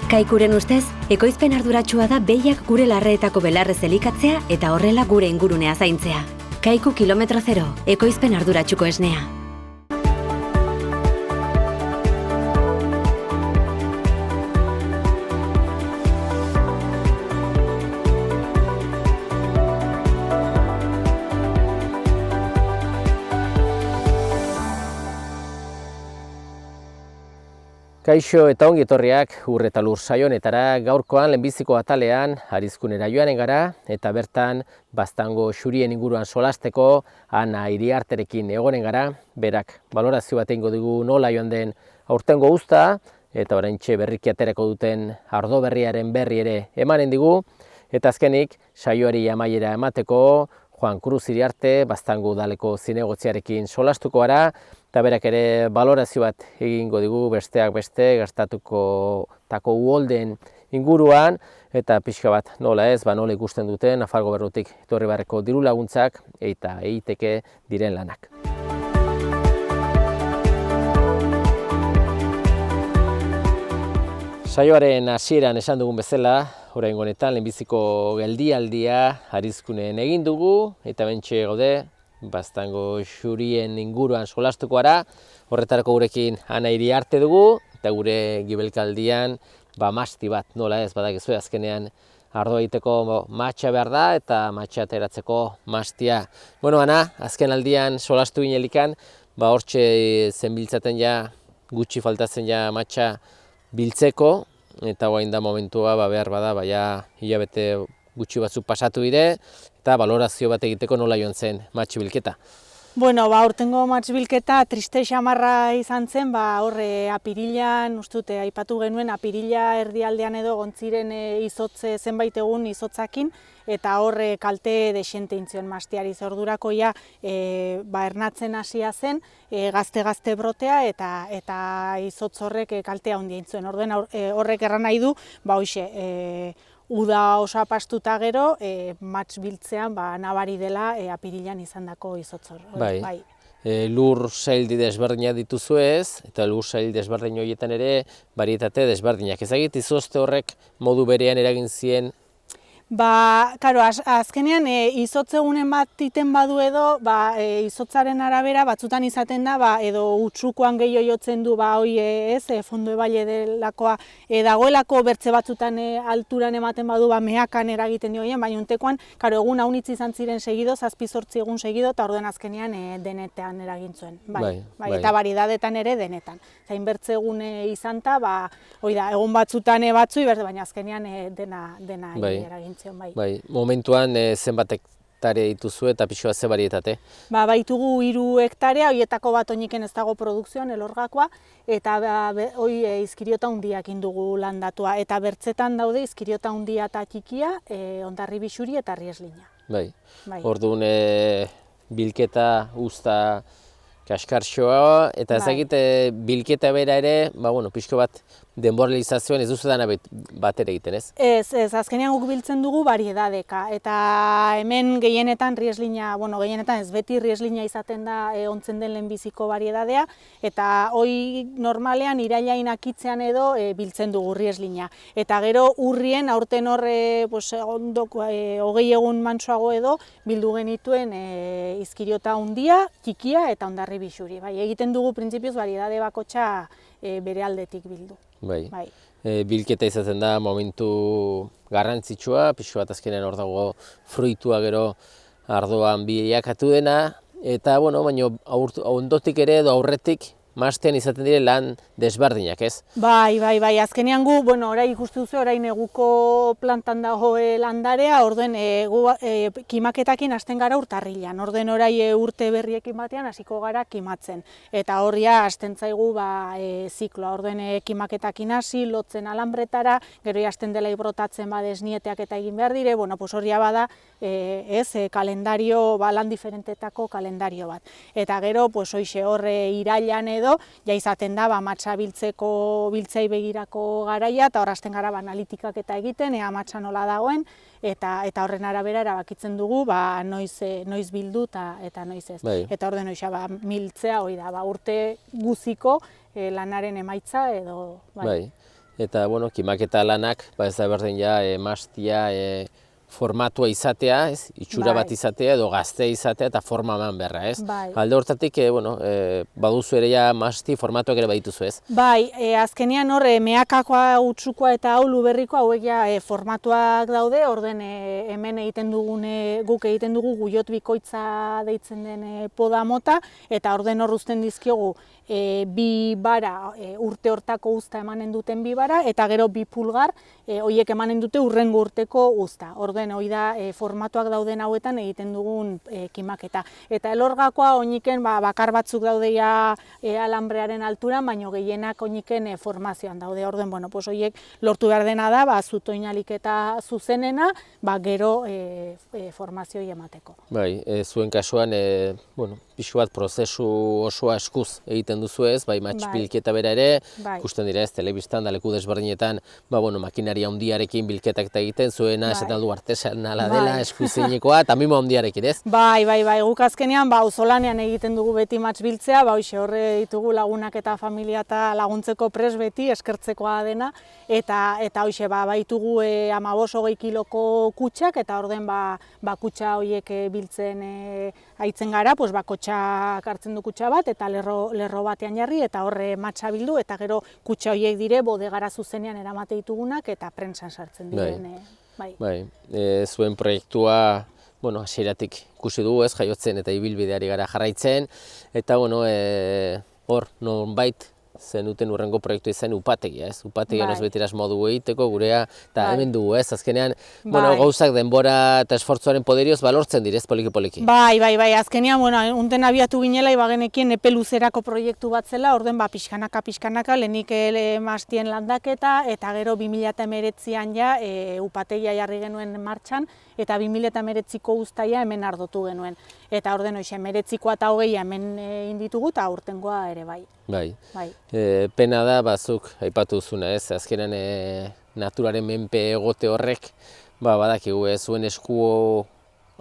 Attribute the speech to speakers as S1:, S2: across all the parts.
S1: Kaikuren ustez, ekoizpen arduratsua da behiak gure larreetako belarrez elikatzea eta horrela gure ingurunea zaintzea. Kaiku kilometro zero, ekoizpen arduratsuko esnea.
S2: Kaixo eta ongi etorriak Ur eta Lur saio honetara. Gaurkoan lehenbiziko atalean Arizkunera joanen gara eta bertan Baztango xurien inguruan solasteko Ana Iriarterekin egonen gara. Berak balorazio bat egingo digu nola joan den aurtengo uzta eta oraintxe berriki aterako duten ardo berriaren berri ere emanen digu. Eta azkenik saioari amaiera emateko Juan Cruz Iriarte Baztango udaleko zinegotziarekin solastuko gara. Eta berak ere balorazio bat egingo digu besteak beste gertatuko tako uholden inguruan eta pixka bat nola ez, nola ikusten duten Nafar Gobernutik etorri beharreko diru laguntzak eta egiteke diren lanak. Saioaren hasieran esan dugun bezala, oraingo honetan lehenbiziko geldialdia Arizkunen egin dugu eta bentxe gaude Baztango xurien inguruan solastuko gara. Horretarako gurekin Ana Iriarte dugu eta gure gibelkaldian masti bat nola ez badakizu azkenean ardo egiteko matxa behar da eta matxa ateratzeko mastia. Bueno, Ana, azken aldian solastu ginelikan, hortxe zenbiltzaten ja gutxi faltatzen ja matxa biltzeko eta orain da momentua behar bada hilabete gutxi batzuk pasatu dire eta balorazio bat egiteko nola joan zen matx bilketa.
S3: Bueno, aurtengo matx bilketa triste xamarra izan zen, horre apirilan, ustute, aipatu genuen apirila erdialdean edo gontziren izotze zenbait egun izotzakin, eta horre kalte desente intzion mastiari ordurako ja ernatzen hasia zen, gazte brotea eta izotz horrek kaltea handia intzuen. Orduen horrek erran nahi du, uda oso pastuta gero, matx biltzean nabari dela apirilan izandako izotz hor.
S2: Bai. Lur saildi desberdinak dituzu ez, eta lur sail desberdin horietan ere barietate desberdinak. Ezagit izozte horrek modu berean eragin zien?
S3: Azkenean izotz egunen bat iten badu edo, izotzaren arabera batzutan izaten da, edo utsukoan gehiago jotzen du, fondo ebaile delakoa, dagoelako bertze batzutan alturan ematen badu, mehakan eragiten dioien, baina untekoan, egun haunitz izan ziren segido, 7-8 egun segido, eta orduen azkenean denetan eragintzuen. Eta baridadetan ere denetan. Zain bertze egun izan ta, egun batzutan batzui, baina azkenean dena eragintzen.
S2: Momentuan zenbat hektarea dituzu eta pixua ze barietate?
S3: Baitugu 3 hektarea, horietako bat oiniken ez dago produkzioan, elorgakoa, eta izkiriota hundiak indugu landatua. Eta bertzetan daude izkiriota hundia eta txikia, Hondarri Bixuri eta Rieslina.
S2: Orduan bilketa, uzta, kaskarxoa, eta ezagit bilketa bera ere, pixko bat denboralizazioan ez duzu dana bat ere egiten, ez?
S3: Ez, azkenean guk biltzen dugu variedadeka, eta hemen gehienetan Rieslina, gehienetan ez beti Rieslina izaten da ontzen den lehenbiziko variedadea, eta hoi normalean irailain akitzean edo biltzen dugu Rieslina. Eta gero urrien, aurten horre, hogei egun mantsoago edo, bildu genituen izkiriota hundia, txikia eta Hondarri Bixuri. Egiten dugu printzipioz variedade bakotxa bere aldetik bildu.
S2: Bilketa izaten da momentu garrantzitsua, pixu bat azkenean hor dago fruitua gero ardoan bilakatu dena, eta baina ondotik ere edo aurretik mastean izaten dire lan desberdinak, ez?
S3: Bai, azkenean gu, orai ikustu duzu, orain neguko plantan dago landarea, orduen kimaketakin hasten gara urtarrilan, orduen orai urte berriekin batean hasiko gara kimatzen, eta horria hasten zaigu zikloa, orduen kimaketakin hasi, lotzen alambretara, gero hasten dela ibrotatzen desnieteak eta egin behar dire, horria bada, kalendario, lan diferentetako kalendario bat. Eta gero, horre irailan edo, ja izaten da, matxa biltzei begirako garaia, eta horrazten gara analitikak eta egiten, ea matxa nola dagoen, eta horren arabera erabakitzen dugu noiz bildu eta noiz ez. Eta orden miltzea, urte guziko lanaren emaitza edo...
S2: eta bueno, kimaketa lanak, ez da berdin ja, mastia, formatua izatea, ez? Itxura bat izatea edo gazte izatea eta forma eman beharra, ez? Alde hortatik, baduzu ere ja masti formatuak ere badituzu, ez?
S3: Bai, azkenean hor, mehakakoa, utsukoa eta aulu berrikoa hauek ja formatuak daude, orden hemen egiten dugune, guk egiten dugu guiot bikoitza deitzen den poda mota, eta orden hor uzten dizkiogu bi bara, urte hortako uzta emanen duten bi bara, eta gero bi pulgar, horiek emanen dute urrengo urteko uzta. Orden hori da formatuak dauden hauetan egiten dugun kimaketa. Eta elorgakoa oiniken bakar batzuk daudeia alambrearen alturan, baino gehienak oiniken formazioan daude. Orden, bueno, pues horiek lortu behar dena da, zutoinalik eta zuzenena, gero formazioi emateko.
S2: Bai, zuen kasuan, pixu bat prozesu osoa eskuz egiten duzu ez, bai bilketa bera ere, ikusten dira ez, telebistan da leku desberdinetan, makinaria handiarekin bilketak eta egiten, zuena esaten du artesanala dela, eskuzinekoa, eta mimo handiarekin ez?
S3: Bai, guk azkenean, auzolanean egiten dugu beti biltzea, hoxe horre ditugu lagunak eta familia eta laguntzeko pres beti, eskertzekoa dena, eta hoxe baitugu 15-20 kiloko kutsak, eta orden kutsa horiek biltzen aitzen gara, kotxak hartzen du kutsa bat, eta lerro batean jarri, eta horre matxa bildu, eta gero kutsa horiek dire bodegara zuzenean eramate ditugunak, eta prentsan sartzen diren.
S2: Bai, zuen proiektua, hasieratik ikusi dugu ez, jaiotzen eta ibilbideari gara jarraitzen, eta hor, nonbait, zenuten urrengo proiektu izan upategia, ez? Upategian ez betiraz modu egiteko, gurea, eta hemen dugu, ez? Azkenean, gauzak denbora eta esfortzuaren poderioz balortzen direz poliki-poliki.
S3: Bai, azkenean, unten abiatu ginela, ibagenekien epe luzerako proiektu bat zela, orden pixkanaka, lehenik mastien landaketa, eta gero 2019an ja upategia jarri genuen martxan, eta 2019ko uztaia hemen ardotu genuen. Eta orden hoxe, 19koa eta 20 hemen inditugu, eta aurtengoa ere bai.
S2: Bai. Pena da, bazuk, aipatu duzuna ez, azkenan naturaren menpe egote horrek, badakigu zuen esku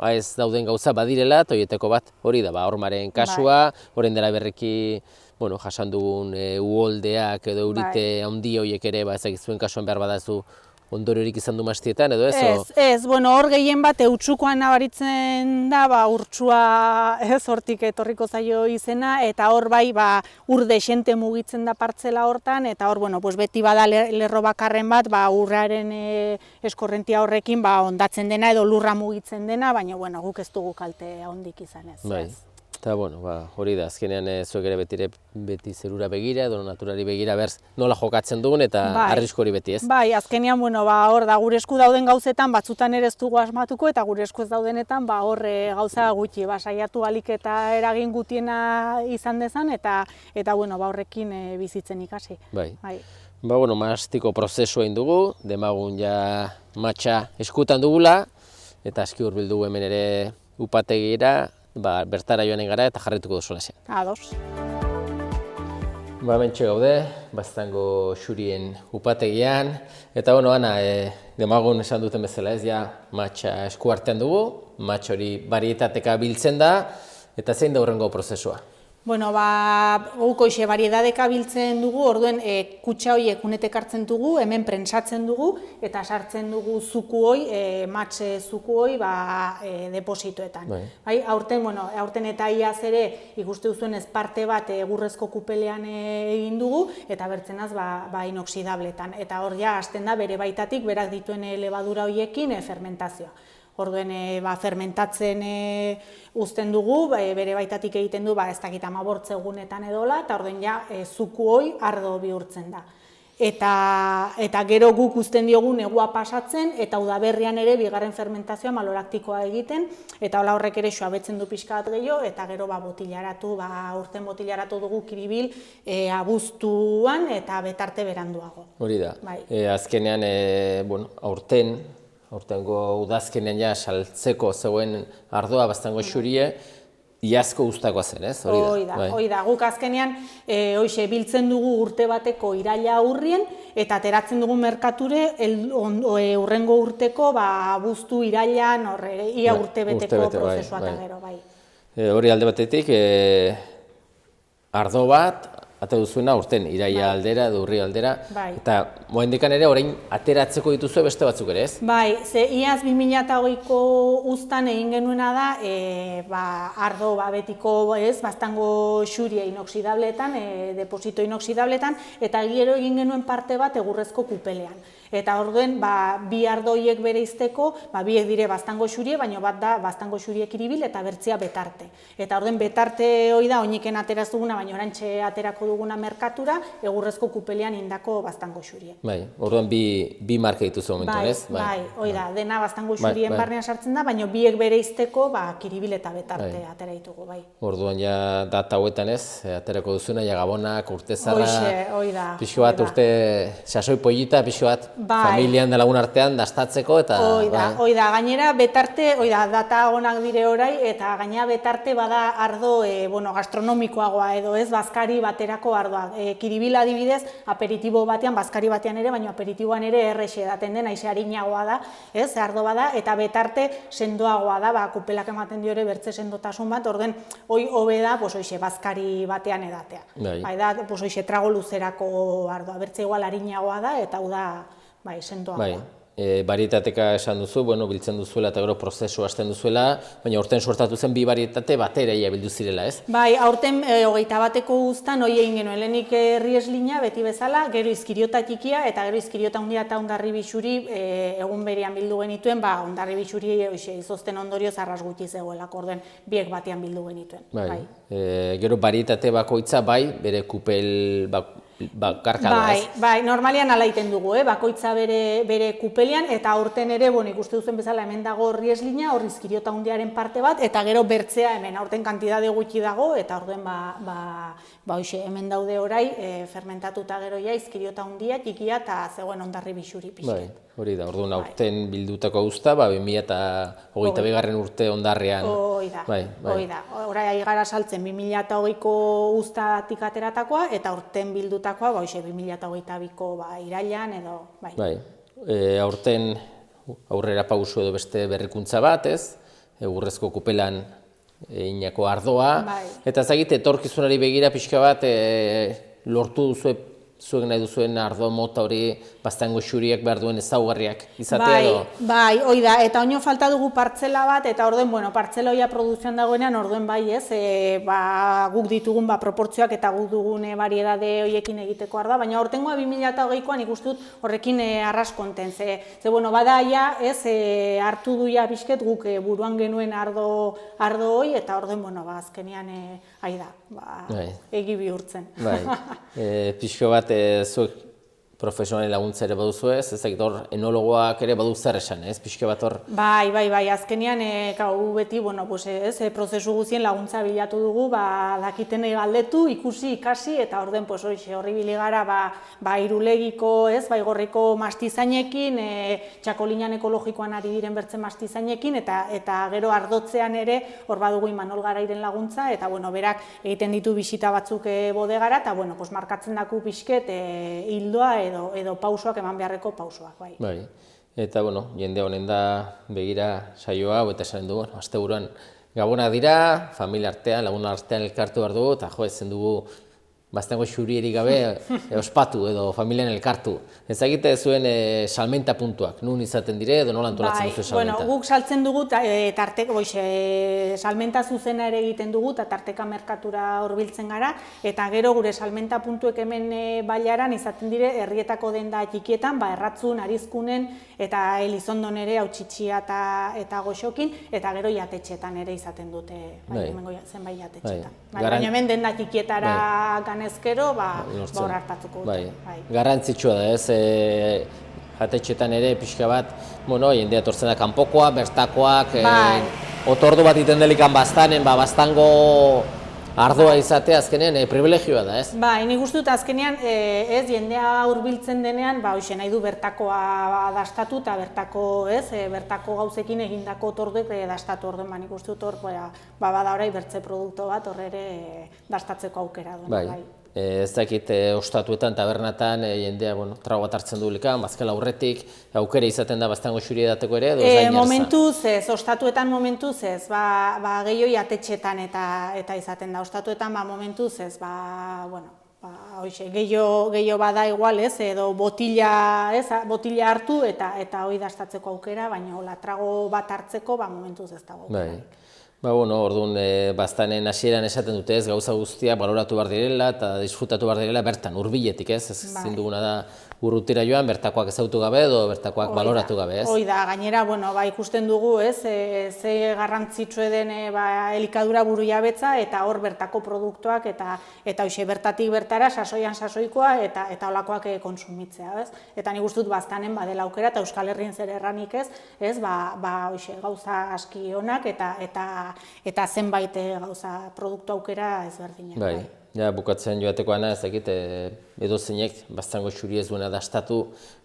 S2: ez dauden gauza badirela, eta horietako bat hori da, hormaren kasua, orain dela berriki, jasan dugun uholdeak edo eurite handi horiek ere, ezagik zuen kasuan behar badazu, ondoriorik izan du mastietan, edo ez?
S3: Ez, hor gehien bat eutsukoan nabaritzen da, urtsua hortik etorriko zaio izena, eta hor bai ur dexente mugitzen da partzela hortan, eta hor beti bada lerro bakarren bat urraren eskorrentia horrekin ondatzen dena edo lurra mugitzen dena, baina guk ez dugu kalte handik izan ez.
S2: Bai. Eta, hori da, azkenean zuek ere beti zerura begira, edo naturari begira, berz, nola jokatzen dugun eta arrisku hori beti, ez?
S3: Bai, azkenean, hor da, gure esku dauden gauzetan, batzutan ere ez dugu asmatuko, eta gure esku ez daudenetan, hor gauza gutxi, saiatu alik eta eragin gutiena izan dezan, eta horrekin bizitzen ikasi.
S2: Bai. Mastiko prozesua egin dugu, demagun ja matxa eskutan dugula, eta aski hurbildu hemen ere upategira, bertara joanen gara eta jarrituko duzula zen.
S3: Ados.
S2: Hementxe gaude, Baztango xurien upategian, eta Ana, demagun esan duten bezala ez, matxa esku artean dugu, matxa hori barietateka biltzen da, eta zein da hurrengo prozesua?
S3: Guk hoxe variedadeka biltzen dugu, orduen kutsa horiek unetek hartzen dugu, hemen prentsatzen dugu, eta sartzen dugu zuku hoi, matxe zuku hoi depositoetan. Aurten eta iaz ere ikuste duzuen ez parte bat egurrezko kupelean egin dugu, eta bertzenaz inoxidabletan. Eta hor ja, hasten da bere baitatik, berak dituen lebadura horiekin fermentazioa. Orduen, fermentatzen uzten dugu, bere baitatik egiten du, ez dakit 15 egunetan edola, eta orduen ja, zuku hoi ardo bihurtzen da. Eta gero guk uzten diogu negua pasatzen, eta udaberrian ere bigarren fermentazioa malolaktikoa egiten, eta hola horrek ere suabetzen du pixka bat gehiago, eta gero botilaratu, urten botilaratu dugu Kiribil abuztuan eta betarte beranduago.
S2: Hori da, azkenean, aurtengo udazkenean ja saltzeko zegoen ardoa Baztango xurie, iazko uztakoa zen, ez?
S3: Hori da, guk azkenean biltzen dugu urte bateko iraila aurrien, eta ateratzen dugu merkature urrengo urteko abuztu irailan ia urte beteko prozesuak gero, bai.
S2: Hori alde batetik, ardo bat, ate duzuena, urten iraia aldera, edo urri aldera,
S3: Bai.
S2: eta moendikan ere orain ateratzeko dituzue beste batzuk ere, ez?
S3: Bai, ze iaz 2008ko uztan egin genuena da, ardo betiko, baztango xuria inoxidableetan, deposito inoxidableetan, eta gero egin genuen parte bat egurrezko kupelean. Eta orduen, bi ardoiek bereizteko, biek dire baztango xurie, baina bat da baztango xurie kiribil eta bertzea betarte. Eta orduen betarte hori da, oiniken ateraz duguna, baina orantxe aterako duguna merkatura, egurrezko kupelean indako baztango xurie.
S2: Bai, orduan bi marka dituzu momentuan, ez?
S3: Bai, hori da, dena baztango xurien barnean sartzen da, baina biek bereizteko kiribil eta betarte atera ditugu, bai.
S2: Orduan ja data hauetan ez, aterako duzuna, ja gabonak, urtezarra,
S3: hori da.
S2: pixo bat urte, sasoi pollita, pixo bat, familian da lagun artean dastatzeko eta...
S3: Hoi da, gainera betarte, data onak dire orai, eta gainera betarte bada ardo gastronomikoagoa edo ez, bazkari baterako ardoa. Kiribil adibidez, aperitibo batean, bazkari batean ere, baina aperitiboan ere errexe daten den, aize harinagoa da, ez, ardo bada, eta betarte sendoagoa da, kupelak ematen dio ere bertze sendotasun bat, orden, hoi hobe da, bazkari batean edatea. Bai da, trago luzerako ardoa, bertze igual harinagoa da, eta hau da, sendoagoa.
S2: Barietateka esan duzu, biltzen duzuela eta gero prozesu hasten duzuela, baina aurten sortatu zen bi barietate batera bildu zirela, ez?
S3: Bai, aurten 21ko uztan hori egin genuen, lehenik rieslina beti bezala, gero izkiriota txikia eta gero izkiriota handia eta hondarribi xuri egun berean bildu genituen, hondarribi xuri izozten ondorioz arras gutxi zegoelako, orden biek batean bildu genituen.
S2: Gero barietate bakoitza bere kupel bakarka da, ez?
S3: Bai, normalian ala egiten dugu, bakoitza bere kupelian, eta aurten ere, ikuste duzen bezala, hemen dago rieslina, hor izkiriota hundiaren parte bat, eta gero bertzea hemen, aurten kantidade gutxi dago, eta orduen hemen daude orai, fermentatuta gero izkiriota hundia, txikia, eta zegoen hondarribi xuri pixket.
S2: Hori da, orduan aurten bildutako uzta, 2022 urte hondarrean.
S3: Hoi da, orai gara saltzen 2008ko uztatik ateratakoa, eta aurten bildutakoa 2022ko irailean edo, bai.
S2: Aurten aurrera pauso edo beste berrikuntza bat, ez? Egurrezko kupelan inako ardoa, eta ezagite etorkizunari begira pixka bat lortu duzue zuek nahi duzuen ardo mota hori baztango xuriak behar duen ezaugarriak izatea edo?
S3: Bai, hoi da, eta oino falta dugu partzela bat, eta orduen, partzela hoia produzioan dagoenean, orduen bai ez, guk ditugun proportzioak eta guk dugun variedade hoiekin egiteko arda, baina aurtengoa 2008koan ikustu dut horrekin arras konten, ze badaia ez, hartu duia bizket guk buruan genuen ardo hoi, eta orduen, azkenean, egi bihurtzen.
S2: Pixko bat, zuek profesionalen laguntza ere baduzu ez, ezagit hor enologoak ere badu zer esan, ez, pixka bat hor? Bai,
S3: azkenean, beti, prozesu guztien laguntza bilatu dugu, dakiten galdetu, ikusi, ikasi, eta orden, horri biligara, irulegiko, ez, gorriko mastizainekin, txakolinan ekologikoan ari diren bertzen mastizainekin, eta gero ardotzean ere, hor badugu Imanol Garairen laguntza, eta, berak egiten ditu bisita batzuk bodegara, eta, markatzen daku pixket hildoa, edo pausoak eman beharreko pausoak, bai.
S2: Bai, eta, jende honen da begira saioa, eta esan dugu, asteburuan gabonak dira, familia artean, lagun artean elkartu behar dugu, eta ezen dugu baztango xurierik gabe ospatu edo familian elkartu. Ezagite zuen salmenta puntuak, nun izaten dire edo nola antolatzen duzu salmenta?
S3: Guk saltzen dugu, salmenta zuzena ere egiten dugu, eta tarteka merkatura horbiltzen gara, eta gero gure salmenta puntuek hemen bailaran izaten dire herrietako denda txikietan, erratzun, arizkunen, eta Elizondon ere hautsitxia eta goxokin, eta gero jatetxetan ere izaten dute, zenbait jatetxetan. Baina hemen denda txikietara ganezkero, hor hartatuko dute.
S2: Garrantzitsua da ez, jatetxetan ere pixka bat, jendea etortzen da kanpokoa, bertakoak, otordu bat iten delikan baztanen, baztango ardoa izatea azkenean privilegioa da, ez?
S3: Nik uste dut azkenean, jendea hurbiltzen denean, nahi du bertakoa dastatu eta bertako gauzekin egindako otorduek dastatu orduen, nik uste dut hor, bada orai bertze produktu bat hor ere dastatzeko aukera duen.
S2: Ez dakit ostatuetan, tabernatan, jendea trago bat hartzen duelikan, bazkela aurretik, aukera izaten da baztango xuri edateko ere, edo zain jarza?
S3: Momentuz ez, ostatuetan momentuz ez, gehioi atetxetan eta izaten da, ostatuetan momentuz ez, hoxe, gehiago bada igual, ez, edo botila hartu eta hori dastatzeko aukera, baina hola trago bat hartzeko, momentuz ez dago.
S2: Orduan, baztanen hasieran esaten dute ez, gauza guztiak baloratu behar direla eta disfrutatu behar direla bertan, hurbiletik ez, ezin duguna da urrutira joan, bertakoak ezagutu gabe edo bertakoak baloratu gabe ez.
S3: Hoi da, gainera, ikusten dugu ez, ze garrantzitsue den elikadura burujabetza eta hor bertako produktuak eta hoxe bertatik bertara, sasoian sasoikoa eta olakoak konsumitzea, ez? Eta nik uste dut baztanen badela aukera eta Euskal Herrien zer erranik ez, hoxe gauza aski onak eta zenbait gauza produktu aukera ezberdinak.
S2: Ja, bukatzen joatekoana ez dakit, edozeinek Baztango xuri ez duena dastatu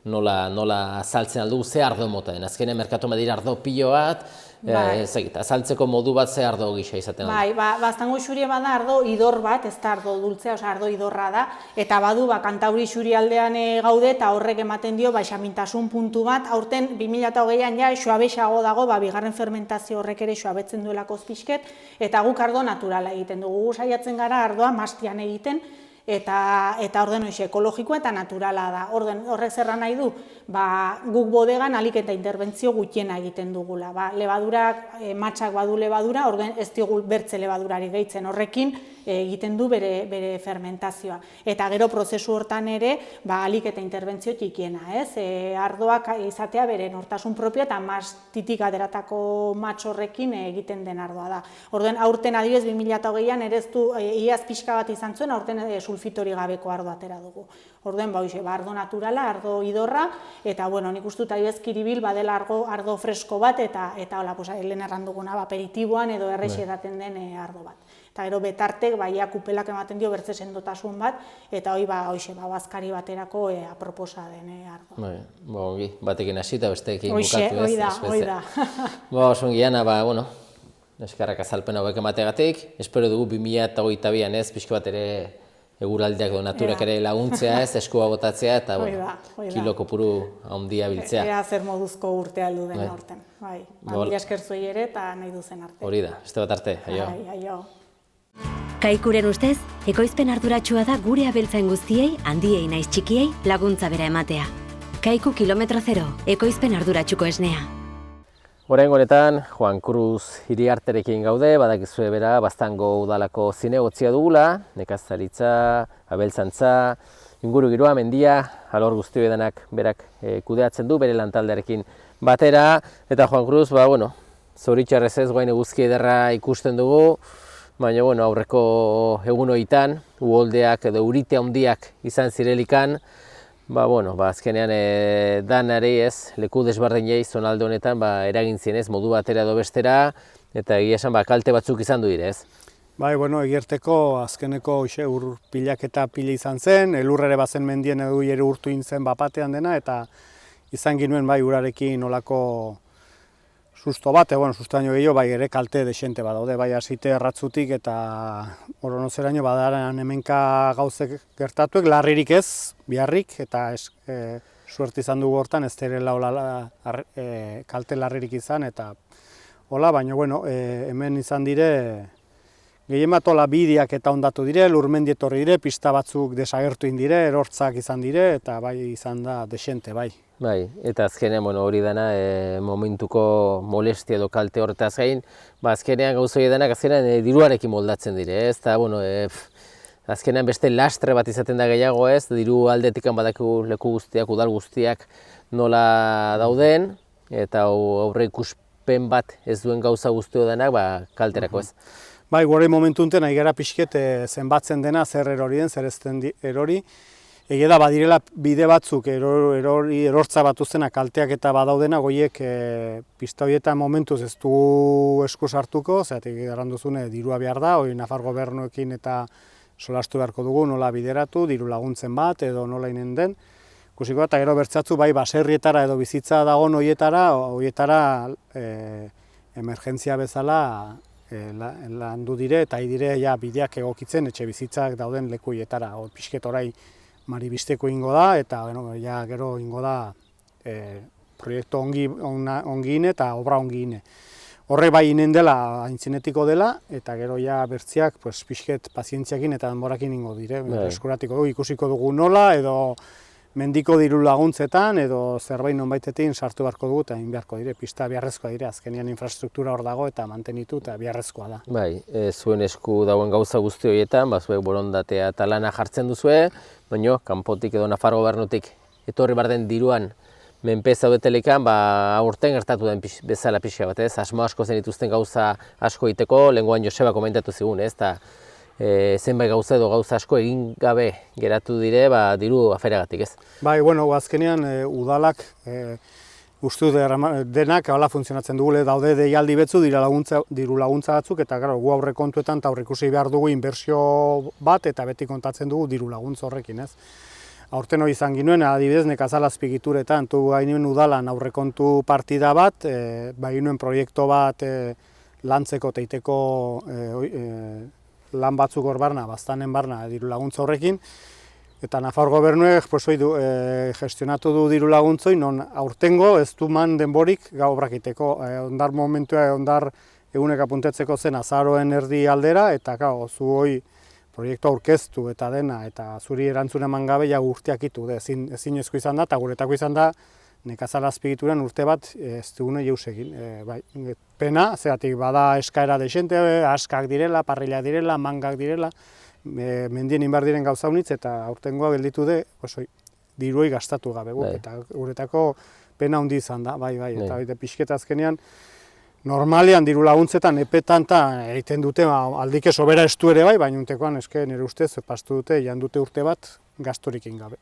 S2: nola azaltzen aldugu ze ardo mota den. Azkenean merkatuan badira ardo pilo bat, azaltzeko modu bat ze ardo gisa izaten aldugu.
S3: Baztango xuri bada ardo idor bat, ez da ardo dultzea, ardo idorra da, eta badu Kantauri xuri aldean gaude eta horrek ematen dio xamintasun puntu bat, aurten 2020an ja xoabexago dago, bigarren fermentazio horrek ere xoabetzen duelako pixket, eta guk ardo naturala egiten dugu. Gu saiatzen gara ardoa mastian egiten, eta orden ekologikoa eta naturala da. Horrek zerra nahi du, guk bodegan alik eta interbentzio gutiena egiten dugula. Lebadurak, matxak badu lebadura, orden ez diogu bertze lebadurari gehitzen, horrekin egiten du bere fermentazioa. Eta gero prozesu hortan ere, alik eta interbentzio txikiena, ez? Ardoak izatea bere nortasun propio eta mastitik ateratako matx horrekin egiten den ardoa da. Orden aurten adibidez 2020an ere ez du iaz pixka bat izan zuen, aurten sulfitori gabeko ardo atera dugu. Orden, ardo naturala, ardo idorra, eta, nik uste dut adibidez Kiribil badela ardo fresko bat, eta hola, lehen erranduguna aperitiboan edo errexe edaten den ardo bat. Eta gero betartek, kupelak ematen dio bertze sendotasun bat, eta hori, bazkari baterako aproposa den ardo.
S2: Ongi, batekin hasi eta besteekin bukatu ez.
S3: Hoi da.
S2: Osongi, Ana, eskerrak azalpen hauek emategatik, espero dugu 2022an ez, pixko bat ere eguraldiak edo naturak ere laguntzea ez, eskua botatzea eta kilo kopuru handia biltzea.
S3: Ea zer moduzko urtea heldu den aurten. Mila esker zuei ere eta nahi duzen arte.
S2: Hori da, beste bat arte, aio.
S3: Aio.
S1: Kaikuren ustez, ekoizpen arduratsua da gure abeltzain guztiei, handiei naiz txikiei, laguntza bera ematea. Kaiku kilometro zero, ekoizpen arduratsuko esnea.
S2: Oraingo honetan, Juan Cruz Iriarterekin gaude, badakizue bera Baztango udalako zinegotzia dugula, nekazaritza, abeltzantza, inguru giroa, mendia, alor guzti denak berak kudeatzen du bere lantaldearekin batera, eta Juan Cruz, zoritxarrez ez guain eguzki ederra ikusten dugu, baina aurreko egun horietan, uholdeak edo urite handiak izan zirelikan, azkenean danari ez, leku desberdinei zonalde honetan eragin zienez modu batera edo bestera, eta egia esan kalte batzuk izan du dire ez.
S4: Egierteko azkeneko ur pilaketa pila izan zen, elur ere bazen mendien edo ere urtu zen bapatean dena, eta izan ginuen urarekin olako susto bat, sustaino gehiago ere kalte desente badaude, hasite erratzutik eta oronozeraino badaran hemenka gauzek gertatuek, larririk ez, biharrik, eta suerte izan dugu hortan, ez direla kalte larririk izan, eta baina hemen izan dire, gehien bat bideak eta ondatu dire, lurmendi etorri dire, pista batzuk desagertu indire, erortzak izan dire, eta izan da desente,
S2: Eta azkenean hori dena momentuko molestia edo kalte horretaz gain, azkenean gauzoi denak azkenean diruarekin moldatzen dire, ez? Eta azkenean beste lastre bat izaten da gehiago ez, diru aldetikan badakigu leku guztiak, udal guztiak nola dauden, eta aurre ikuspen bat ez duen gauza guztio denak kalterako ez.
S4: Gure momentu enten, nahi gara pixket zenbatzen dena, zer erori den, zer ez den erori. Ege da, badirela bide batzuk erortza bat uztena kalteak eta badaudena, goiek pista horietan momentuz ez du eskus hartuko, zeatik erranduzune dirua behar da, hori Nafar gobernuekin eta solastu beharko dugu, nola bideratu, diru laguntzen bat edo nola inen den. Ikusiko eta gero bertzatzu baserrietara edo bizitza dagoen horietara emergentzia bezala landu dire eta dire bideak egokitzen etxe bizitzak dauden lekuietara. Pixket orai maribisteko ingo da eta gero ingo da proiektu ongine eta obra ongine. horre bai inen dela, aintzinetiko dela, eta gero ja bertziak pues, pixket pazientziakin eta denborakin ingo dire, eskuratiko dugu, ikusiko dugu nola, edo mendiko diru laguntzetan, edo zerbait nonbaitetin sartu beharko dugu, eta egin beharko dire, pista beharrezkoa dire, azkenean infrastruktura hor dago, eta mantenitu, eta beharrezkoa da.
S2: Bai, zuen esku dauen gauza guzti horietan, zuek borondatea eta lana jartzen duzue, baina kanpotik edo Nafar gobernutik etorri bar den diruan menpe zaudetelikan, aurten gertatu den bezala pixka bat, ez? Asmo asko zen dituzten gauza asko egiteko, lehengoan Joseba komentatu zigun, ez? Zenbait gauza edo gauza asko egin gabe geratu dire, diru aferagatik, ez?
S4: Bai, bueno, azkenean udalak uste denak hala funtzionatzen dugule, daude deialdi betzu diru laguntza batzuk, eta gu aurre kontuetan eta aurreikusi behar dugu inbertsio bat, eta beti kontatzen dugu diru laguntza horrekin, ez? Aurten hori izan ginuen, adibidez, Nekazal azpigituretan, gainuen udalan aurrekontu partida bat, ginuen proiektu bat lantzeko teiteko lan batzuk hor barna, baztanen barna diru laguntza horrekin, eta Nafar gobernuek gestionatu du diru laguntzoi, non aurtengo ez du man denborik gau obrakiteko, ondar momentua, ondar egunek apuntetzeko zen azaroen erdi aldera, eta zu hoi proiektu aurkeztu eta dena, eta zuri erantzun eman gabe ja urteak itu, ezinezko izan da, eta guretako izan da, Nekazal azpigituran urte bat ez dugune jeuz egin. Pena, zeratik bada eskaera desente, askak direla, parrila direla, mangak direla, mendien inbar diren gauza unitz, eta aurtengoa gelditu de, diruei gastatu gabe, eta guretako pena handi izan da, eta pixketa azkenean, normalean diru laguntzetan epetan egiten dute aldike sobera estu ere baina untekoan eske nire ustez pastu dute, jan dute urte bat gastorikin gabe.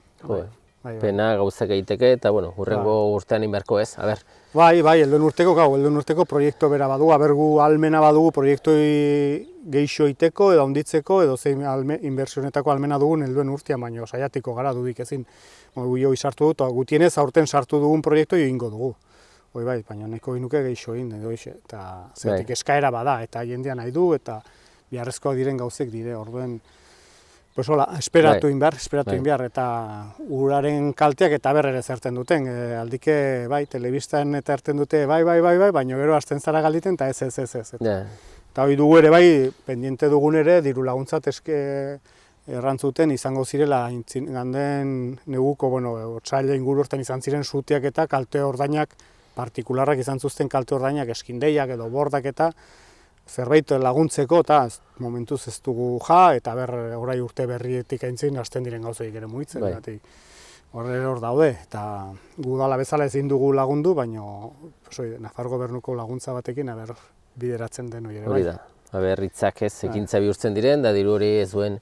S2: Pena gauzak egiteke eta hurrengo urtean inberko ez, a ber.
S4: Helduen urteko proiektu bera badugu, gu almena badugu proiektoi geixo iteko edo handitzeko edo zein inbertsionetako almena dugun helduen urtean, baina saiatiko gara dudik ezin. Gu sartu dut, gutienez aurten sartu dugun proiektu egingo dugu. Baina neko inuke geixo egin, eta zeratik eskaera bada, eta jendean nahi du, eta biharrezkoak diren gauzek dire, orduen, esperatu inbar, eta uraren kalteak eta berrere zerten duten, aldike, telebistan eta erten dute, baina gero hasten zara galditen, eta ez. Eta hori dugu ere, pendiente dugun ere, diru laguntzat eske errantzuten izango zirela, ganden neguko, otsaila inguru hortan izan ziren suteak eta kalte ordainak, partikularrak izan zuzten kalte ordainak, eskindeiak edo bordak eta zerbait laguntzeko, eta momentuz ez dugu eta orai urte berrietik aintzin hasten diren gauzoik ere mugitzen. Hor daude, eta gudala bezala ezin dugu lagundu, baina Nafar gobernuko laguntza batekin bideratzen den hori ere.
S2: Hori da, hitzak ez ekintza bihurtzen diren, da diru hori ez duen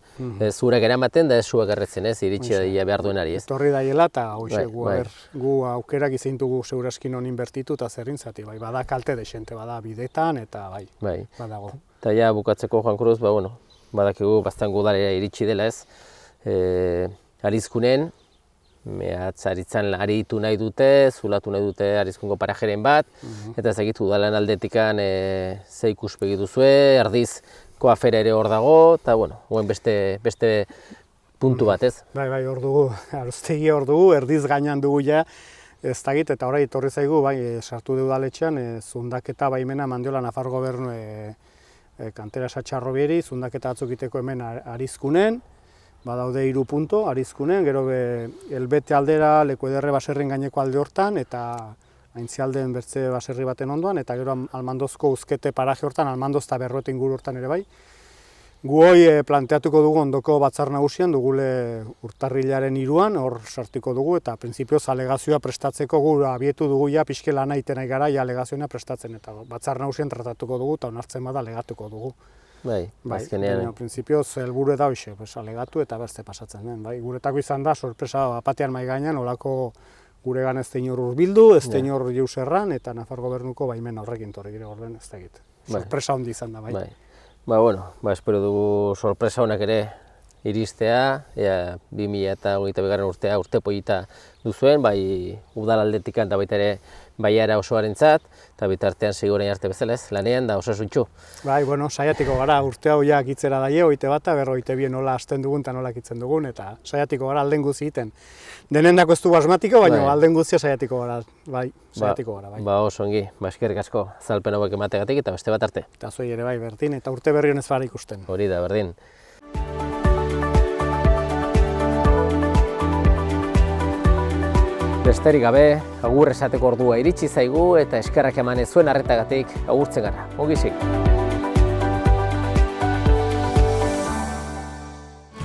S2: zurak eramaten, da ez zuak erretzen ez, iritsi da behar duenari ez.
S4: Etorri daiela eta gu aukerak izin dugu seguraskin honin bertitu eta zerrin zati, bada kalte desente, bada bidetan eta badago.
S2: Eta ja bukatzeko Juan Cruz, badakigu bastan gudalera iritsi dela ez, Arizkunen, mehatzaritzan aritu nahi dute, zulatu nahi dute Arizkungo parajeren bat, eta ezagitu udalan aldetikan ze ikuspegi duzue, erdizko afera ere hor dago, eta guen beste puntu bat ez?
S4: Hor dugu, aruztegi hor dugu, erdiz gainan dugu ja, ez dakit, eta horre etorri zaigu, sartu du udaletxean, zundaketa baimena mandiola Nafar gobernu kantera satxarrobieri, zundaketa batzukiteko hemen Arizkunen, badaude 3 punto, Arizkunen, gero elbete aldera, leku ederre baserren gaineko alde hortan, eta aintzialden bertze baserri baten ondoan, eta gero Almandozko uzkete paraje hortan, Almandoz eta Berroete inguru hortan ere bai. Gu hoi planteatuko dugu ondoko batzar nagusian, dugule urtarrilaren 3an, hor sartuko dugu, eta printzipioz alegazioa prestatzeko gu abietu dugu ja pixke lana iten nahi gara, alegazioa prestatzen, eta batzar nagusian tratatuko dugu, eta onartzen bada alegatuko dugu.
S2: Azkenean.
S4: Printzipioz helburu da hoxe, alegatu eta beste pasatzen den. Guretako izan da, sorpresa batean mai gainean, olako guregan ez inor hurbildu, ez inor jeuz erran, eta Nafar gobernuko baimen horrekin torri gire orden ez da egit. Sorpresa handi izan da,
S2: Espero dugu sorpresa honak ere iristea, 2022 urtea urte polita duzuen, bai udalaldetikan eta baita ere Baiara osoarentzat, eta bitartean sigurain arte bezala ez, lanean da osasuntxu.
S4: Bai, bueno, saiatiko gara, urte hau jak itzera daie, hoite bat, berroite bien nola hasten dugun eta nola itzen dugun, eta saiatiko gara alden guzi egiten. Denendako ez dugu asmatiko, baina alden guztia saiatiko gara, bai, saiatiko gara, bai.
S2: Ba, oso ongi, eskerrik asko, azalpen hauek emategatik eta beste bat arte.
S4: Eta zuei ere bai, berdin, eta urte berri honez bara ikusten.
S2: Hori da, berdin. Besterik gabe, agur esateko ordua iritsi zaigu eta eskerrak eman zuen arretagatik agurtzen gara. Ongizik.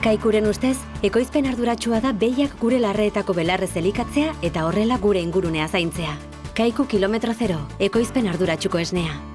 S1: Kaikuren ustez, ekoizpen arduratsua da behiak gure larreetako belarrez elikatzea eta horrela gure ingurunea zaintzea. Kaiku kilometro zero, ekoizpen arduratsuko esnea.